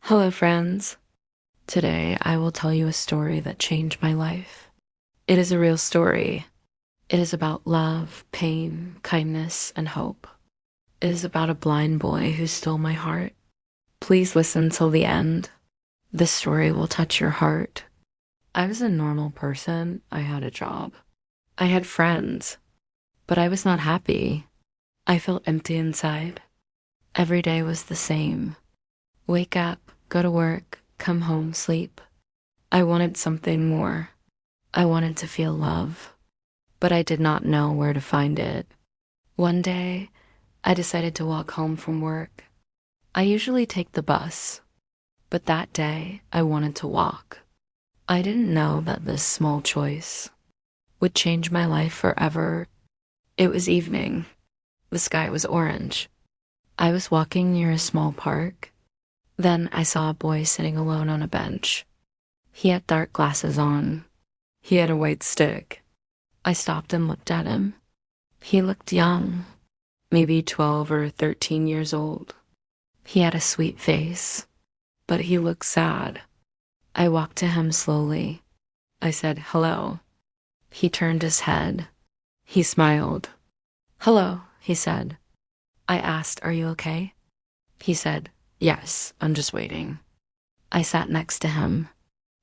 Hello, friends. Today I will tell you a story that changed my life. It is a real story. It is about love, pain, kindness, and hope. It is about a blind boy who stole my heart. Please listen till the end. This story will touch your heart. I was a normal person. I had a job. I had friends, but I was not happy. I felt empty inside. Every day was the same. Wake up, go to work, come home, sleep. I wanted something more. I wanted to feel love, but I did not know where to find it. One day, I decided to walk home from work. I usually take the bus, but that day I wanted to walk. I didn't know that this small choice would change my life forever. It was evening. The sky was orange. I was walking near a small park. Then I saw a boy sitting alone on a bench. He had dark glasses on. He had a white stick. I stopped and looked at him. He looked young, maybe 12 or 13 years old. He had a sweet face, but he looked sad. I walked to him slowly. I said, "Hello." He turned his head. He smiled. "Hello," he said. I asked, "Are you okay?" He said, "Yes, I'm just waiting." I sat next to him.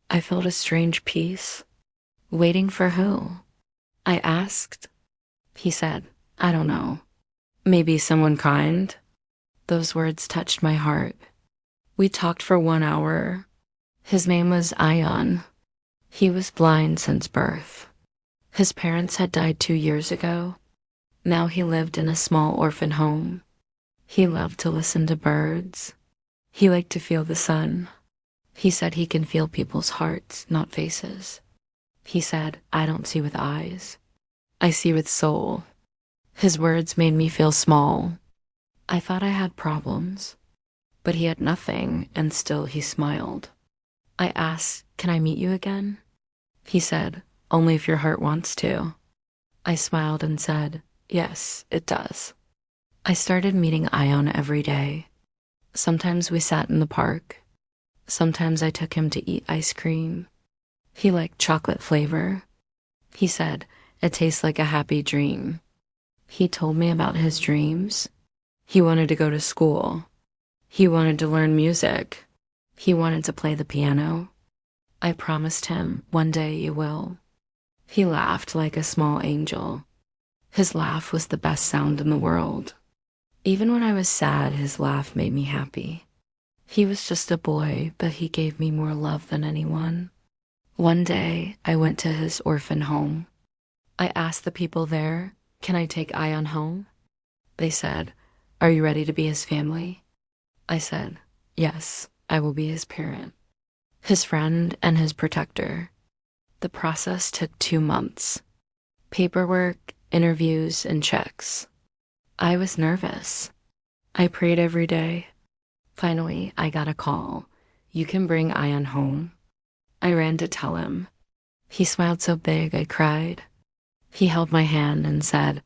I felt a strange peace. Waiting for who? I asked. He said, "I don't know. Maybe someone kind." Those words touched my heart. We talked for 1 hour. His name was Ion. He was blind since birth. His parents had died 2 years ago. Now he lived in a small orphan home. He loved to listen to birds. He liked to feel the sun. He said he can feel people's hearts, not faces. He said, "I don't see with eyes. I see with soul." His words made me feel small. I thought I had problems, but he had nothing, and still he smiled. I asked, "Can I meet you again?" He said, "Only if your heart wants to." I smiled and said, "Yes, it does." I started meeting Ion every day. Sometimes we sat in the park. Sometimes I took him to eat ice cream. He liked chocolate flavor. He said, "It tastes like a happy dream." He told me about his dreams. He wanted to go to school. He wanted to learn music. He wanted to play the piano. I promised him, "One day you will." He laughed like a small angel. His laugh was the best sound in the world. Even when I was sad, his laugh made me happy. He was just a boy, but he gave me more love than anyone. One day, I went to his orphan home. I asked the people there, "Can I take Ion home?" They said, "Are you ready to be his family?" I said, "Yes, I will be his parent, his friend, and his protector." The process took 2 months. Paperwork, interviews, and checks. I was nervous. I prayed every day. Finally, I got a call. "You can bring Ion home." I ran to tell him. He smiled so big I cried. He held my hand and said,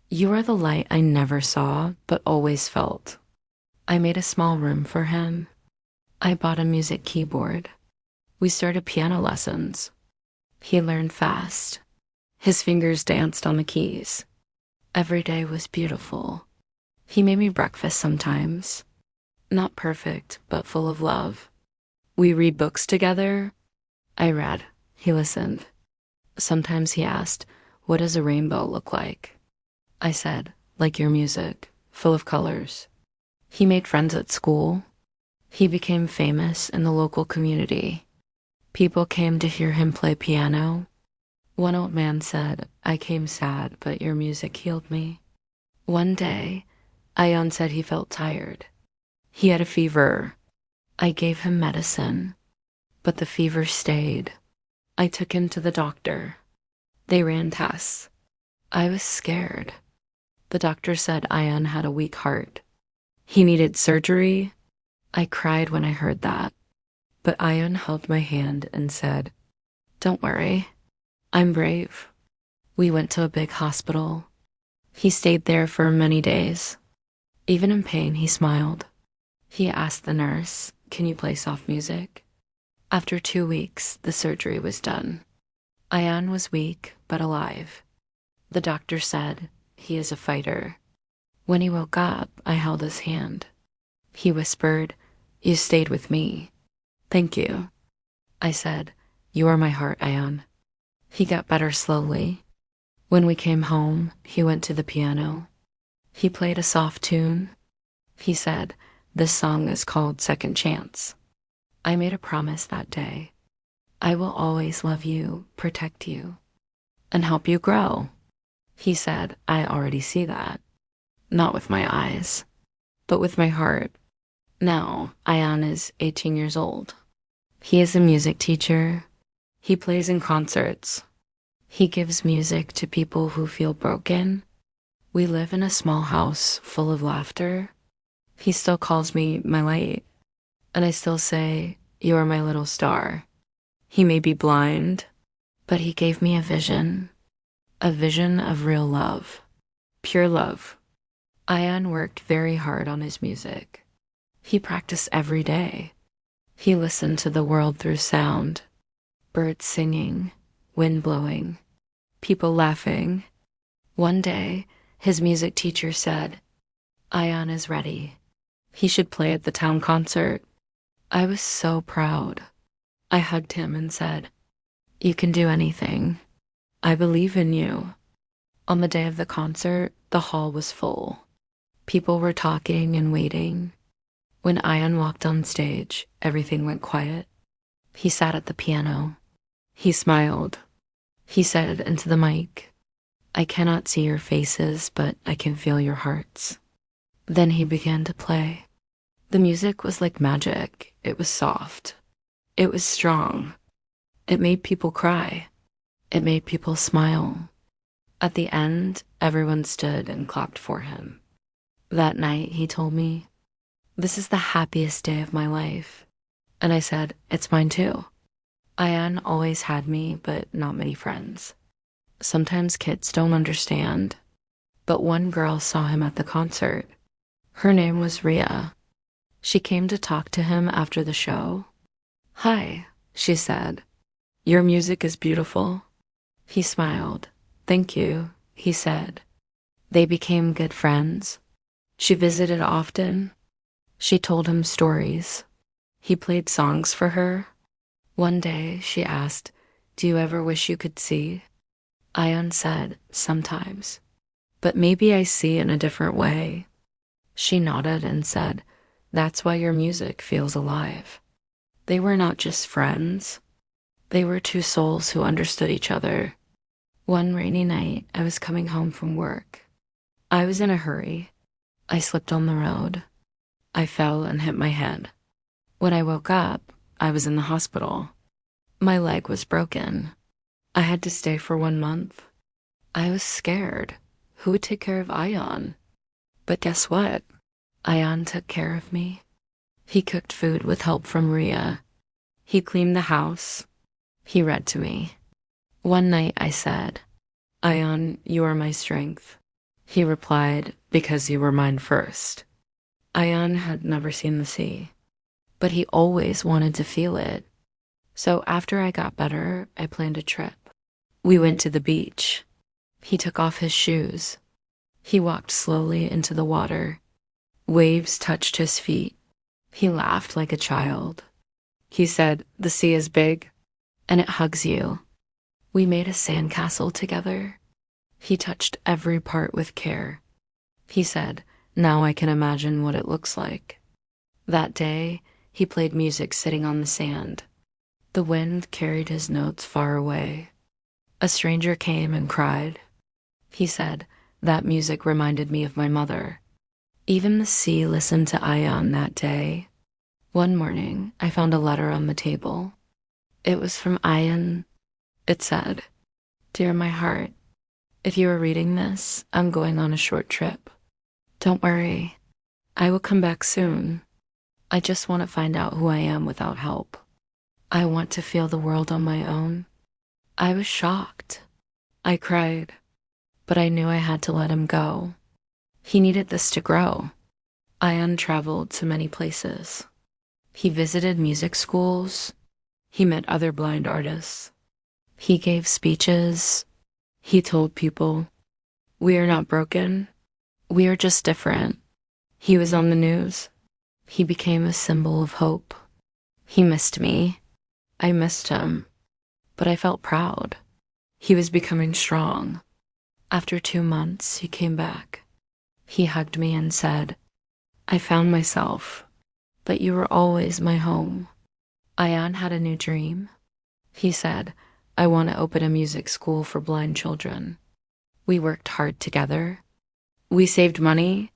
"You are the light I never saw, but always felt." I made a small room for him. I bought a music keyboard. We started piano lessons. He learned fast. His fingers danced on the keys. Every day was beautiful. He made me breakfast sometimes. Not perfect, but full of love. We read books together. I read. He listened. Sometimes he asked, "What does a rainbow look like?" I said, "Like your music, full of colors." He made friends at school. He became famous in the local community. People came to hear him play piano. One old man said, "I came sad, but your music healed me." One day, Ion said he felt tired. He had a fever. I gave him medicine, but the fever stayed. I took him to the doctor. They ran tests. I was scared. The doctor said Ion had a weak heart. He needed surgery. I cried when I heard that, but Ion held my hand and said, "Don't worry. I'm brave." We went to a big hospital. He stayed there for many days. Even in pain, he smiled. He asked the nurse, can you play soft music? After 2 weeks, the surgery was done. Ayan was weak, but alive. The doctor said, he is a fighter. When he woke up, I held his hand. He whispered, you stayed with me. Thank you. I said, you are my heart, Ayan. He got better slowly. When we came home, he went to the piano. He played a soft tune. He said, this song is called Second Chance. I made a promise that day. I will always love you, protect you, and help you grow. He said, I already see that. Not with my eyes, but with my heart. Now, Ayan is 18 years old. He is a music teacher. He plays in concerts. He gives music to people who feel broken. We live in a small house full of laughter. He still calls me my light, and I still say, you are my little star. He may be blind, but he gave me a vision of real love, pure love. Ayan worked very hard on his music. He practiced every day. He listened to the world through sound, birds singing, wind blowing, people laughing. One day, his music teacher said, Ayan is ready. He should play at the town concert. I was so proud. I hugged him and said, you can do anything. I believe in you. On the day of the concert, the hall was full. People were talking and waiting. When Ayan walked on stage, everything went quiet. He sat at the piano. He smiled. He said into the mic, I cannot see your faces, but I can feel your hearts. Then he began to play. The music was like magic. It was soft. It was strong. It made people cry. It made people smile. At the end, everyone stood and clapped for him. That night, he told me, this is the happiest day of my life. And I said, it's mine too. Ayan always had me, but not many friends. Sometimes kids don't understand. But one girl saw him at the concert. Her name was Ria. She came to talk to him after the show. Hi, she said. Your music is beautiful. He smiled. Thank you, he said. They became good friends. She visited often. She told him stories. He played songs for her. One day, she asked, do you ever wish you could see? Ayan said, sometimes. But maybe I see in a different way. She nodded and said, that's why your music feels alive. They were not just friends. They were two souls who understood each other. One rainy night, I was coming home from work. I was in a hurry. I slipped on the road. I fell and hit my head. When I woke up, I was in the hospital. My leg was broken. I had to stay for 1 month. I was scared. Who would take care of Ayan? But guess what? Ayan took care of me. He cooked food with help from Ria. He cleaned the house. He read to me. One night I said, Ayan, you are my strength. He replied, because you were mine first. Ayan had never seen the sea, but he always wanted to feel it. So after I got better, I planned a trip. We went to the beach. He took off his shoes. He walked slowly into the water. Waves touched his feet. He laughed like a child. He said, the sea is big, and it hugs you. We made a sandcastle together. He touched every part with care. He said, now I can imagine what it looks like. That day, he played music sitting on the sand. The wind carried his notes far away. A stranger came and cried. He said, that music reminded me of my mother. Even the sea listened to Ayan that day. One morning, I found a letter on the table. It was from Ayan. It said, Dear my heart, if you are reading this, I'm going on a short trip. Don't worry. I will come back soon. I just want to find out who I am without help. I want to feel the world on my own. I was shocked. I cried, but I knew I had to let him go. He needed this to grow. Ayan traveled to many places. He visited music schools. He met other blind artists. He gave speeches. He told people, "We are not broken. We are just different." He was on the news. He became a symbol of hope. He missed me. I missed him. But I felt proud. He was becoming strong. After 2 months, he came back. He hugged me and said, "I found myself, but you were always my home." Ayan had a new dream. He said, "I want to open a music school for blind children." We worked hard together. We saved money.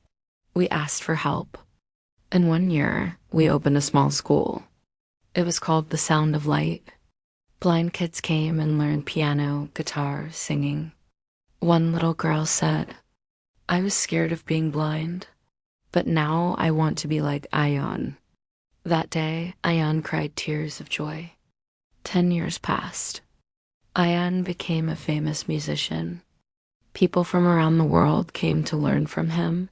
We asked for help. In 1 year, we opened a small school. It was called The Sound of Light. Blind kids came and learned piano, guitar, singing. One little girl said, "I was scared of being blind, but now I want to be like Ayan." That day, Ayan cried tears of joy. 10 years passed. Ayan became a famous musician. People from around the world came to learn from him.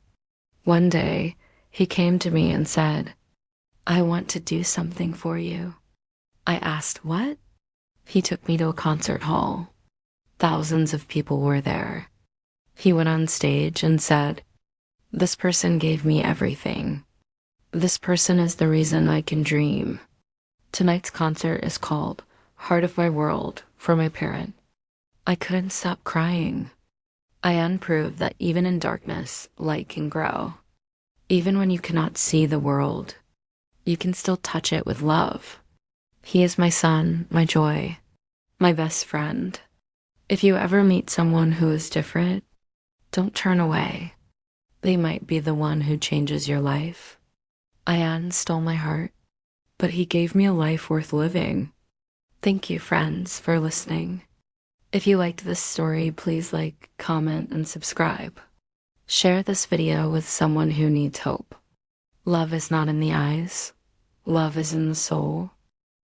One day, he came to me and said, "I want to do something for you." I asked, "What?" He took me to a concert hall. Thousands of people were there. He went on stage and said, "This person gave me everything. This person is the reason I can dream." Tonight's concert is called Heart of My World for my parent. I couldn't stop crying. Ayan proved that even in darkness, light can grow. Even when you cannot see the world, you can still touch it with love. He is my son, my joy, my best friend. If you ever meet someone who is different, don't turn away. They might be the one who changes your life. Ayan stole my heart, but he gave me a life worth living. Thank you, friends, for listening. If you liked this story, please like, comment, and subscribe. Share this video with someone who needs hope. Love is not in the eyes. Love is in the soul.